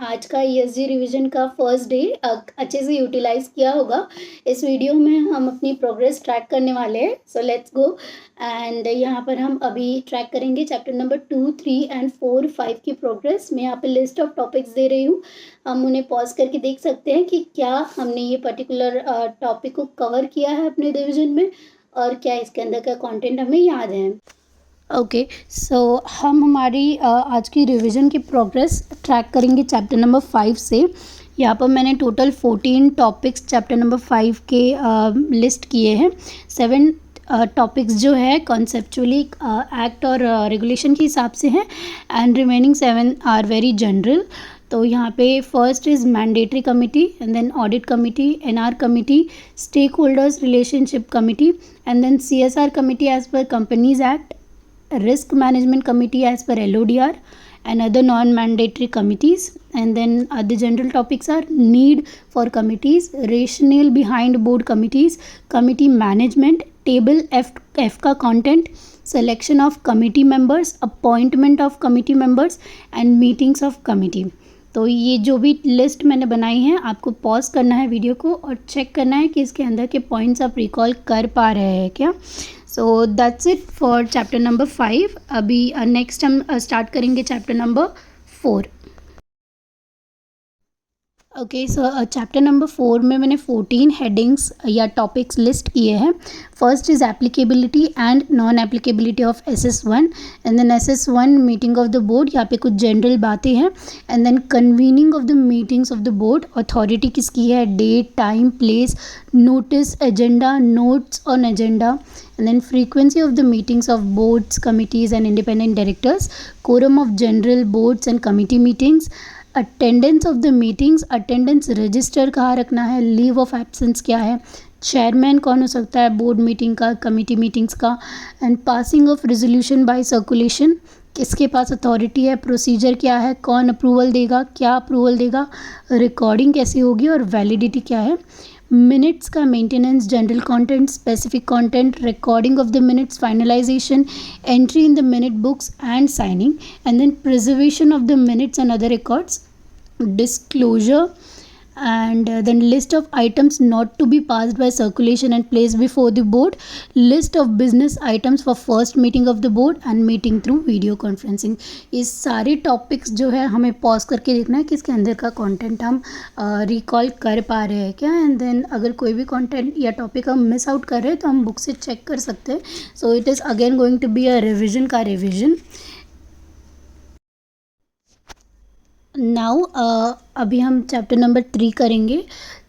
आज का ESG revision का फर्स्ट डे अच्छे से यूटिलाइज किया होगा। इस वीडियो में हम अपनी प्रोग्रेस ट्रैक करने वाले हैं। So let's go. एंड यहाँ पर हम अभी ट्रैक करेंगे चैप्टर नंबर 2, 3 एंड 4, 5 की प्रोग्रेस। मैं यहाँ पे लिस्ट ऑफ टॉपिक्स दे रही हूँ, हम उन्हें पॉज करके देख सकते हैं कि क्या हमने ये पर्टिकुलर टॉपिक को कवर किया है अपने रिवीजन में और क्या इसके अंदर का कंटेंट हमें याद है। ओके, सो हम हमारी आज की रिवीजन की प्रोग्रेस ट्रैक करेंगे चैप्टर नंबर 5 से। यहाँ पर मैंने टोटल 14 टॉपिक्स चैप्टर नंबर 5 के लिस्ट किए हैं। 7 टॉपिक्स जो है कॉन्सेप्चुअली एक्ट और रेगुलेशन के हिसाब से हैं and remaining 7 are very general. तो यहाँ पे first is mandatory committee and then audit committee, NR committee, stakeholders relationship committee and then CSR committee as per Companies Act, risk management committee as per LODR and other non-mandatory committees. And then the general topics are need for committees, rationale behind board committees, committee management, table F का content, selection of committee members, appointment of committee members and meetings of committee. तो ये जो भी list मैंने बनाई है आपको pause करना है वीडियो को और चेक करना है कि इसके अंदर के पॉइंट्स आप रिकॉल कर पा रहे हैं क्या। So that's it for chapter number 5। अभी नेक्स्ट हम स्टार्ट करेंगे चैप्टर नंबर 4। ओके, सो चैप्टर नंबर 4 में मैंने 14 हेडिंग्स या टॉपिक्स लिस्ट किए हैं। First is applicability and non applicability of SS1 and then SS1 meeting of the board, यहाँ पे कुछ जनरल बातें हैं। And then convening of the meetings of the board, authority किसकी है, date, time, place, notice, agenda, notes on agenda. And then frequency of the meetings of boards, committees and independent directors, quorum of general boards and committee meetings, attendance of the meetings, attendance register कहाँ रखना है, leave of absence क्या है, chairman कौन हो सकता है board meeting का, कमिटी मीटिंग्स का, and passing of resolution bye circulation, किसके पास अथॉरिटी है, प्रोसीजर क्या है, कौन अप्रूवल देगा, क्या अप्रूवल देगा, रिकॉर्डिंग कैसी होगी और वैलिडिटी क्या है, मिनट्स का maintenance, general content, specific content, recording of the minutes, finalisation, entry in the minute books and signing, and then preservation of the minutes and other records, disclosure, and then list of items not to be passed by circulation and placed before the board, list of business items for first meeting of the board and meeting through video conferencing। ये सारे topics जो है हमें pause करके देखना है कि इसके अंदर का कंटेंट हम रिकॉल कर पा रहे हैं क्या। एंड देन अगर कोई भी कंटेंट या टॉपिक हम मिस आउट कर रहे हैं तो हम बुक से चेक कर सकते हैं। So it is again going to be a revision का रिविजन। नाउ अभी हम चैप्टर नंबर 3 करेंगे।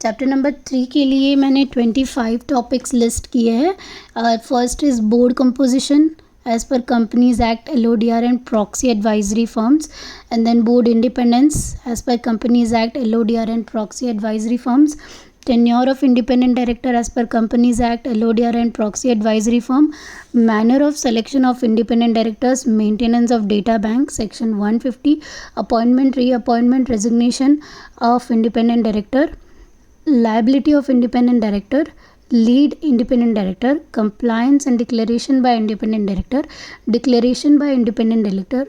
चैप्टर नंबर 3 के लिए मैंने 25 टॉपिक्स लिस्ट किए हैं। First is board composition as per Companies Act, LODR and proxy advisory firms, and then board independence as per Companies Act, LODR and proxy advisory firms, tenure of independent director as per Companies Act, LODR and proxy advisory firm, manner of selection of independent directors, maintenance of data bank, section 150, appointment, reappointment, resignation of independent director, liability of independent director, lead independent director, compliance and declaration by independent director, declaration by independent director,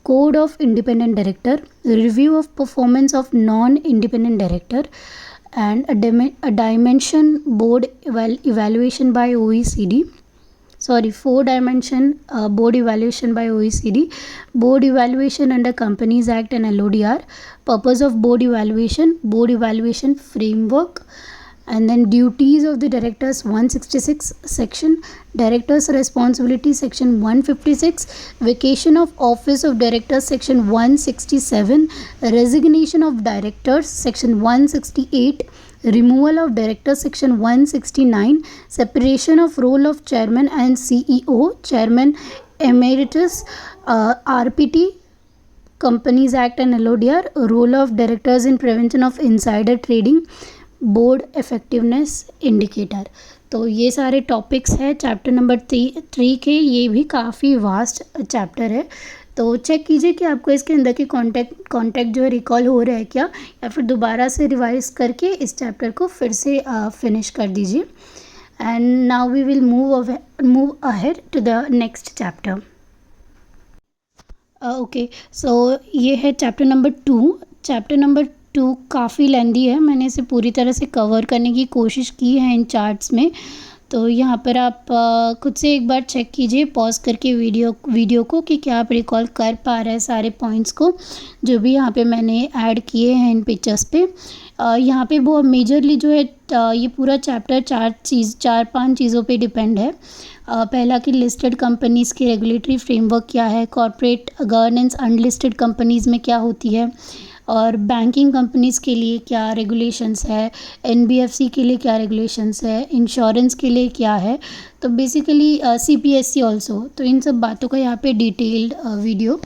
code of independent director, review of performance of non-independent director, and a dimension board evaluation by OECD, 4-dimension board evaluation by OECD, board evaluation under Companies Act and LODR, purpose of board evaluation framework, and then duties of the directors 166 section, directors responsibility section 156, vacation of office of directors section 167, resignation of directors section 168, removal of directors section 169, separation of role of chairman and CEO, chairman emeritus, RPT, Companies Act and LODR, role of directors in prevention of insider trading, board effectiveness indicator. तो ये सारे topics हैं chapter number 3 के। ये भी काफ़ी vast chapter है, तो चेक कीजिए कि आपको इसके अंदर के कॉन्टेक्ट जो है रिकॉल हो रहा है क्या, या फिर दोबारा से रिवाइज करके इस चैप्टर को फिर से फिनिश कर दीजिए। And now we will move ahead to the next chapter. Okay, so ये है चैप्टर नंबर 2, चैप्टर नंबर 2 काफ़ी लेंदी है, मैंने इसे पूरी तरह से कवर करने की कोशिश की है इन चार्ट्स में। तो यहाँ पर आप खुद से एक बार चेक कीजिए पॉज़ करके वीडियो को कि क्या आप रिकॉल कर पा रहे हैं सारे पॉइंट्स को, जो भी यहाँ पे मैंने ऐड किए हैं इन पिक्चर्स पे। यहाँ पे वो मेजरली जो है ये पूरा चैप्टर 4-5 चीज़ों पे डिपेंड है। पहला कि लिस्टेड कंपनीज़ की रेगुलेटरी फ्रेमवर्क क्या है, कॉर्पोरेट गवर्नेंस अनलिस्टेड कंपनीज़ में क्या होती है, और बैंकिंग कंपनीज़ के लिए क्या रेगुलेशंस है, एनबीएफसी के लिए क्या रेगुलेशंस है, इंश्योरेंस के लिए क्या है, तो बेसिकली सीपीएससी ऑल्सो। तो इन सब बातों का यहाँ पे डिटेल्ड वीडियो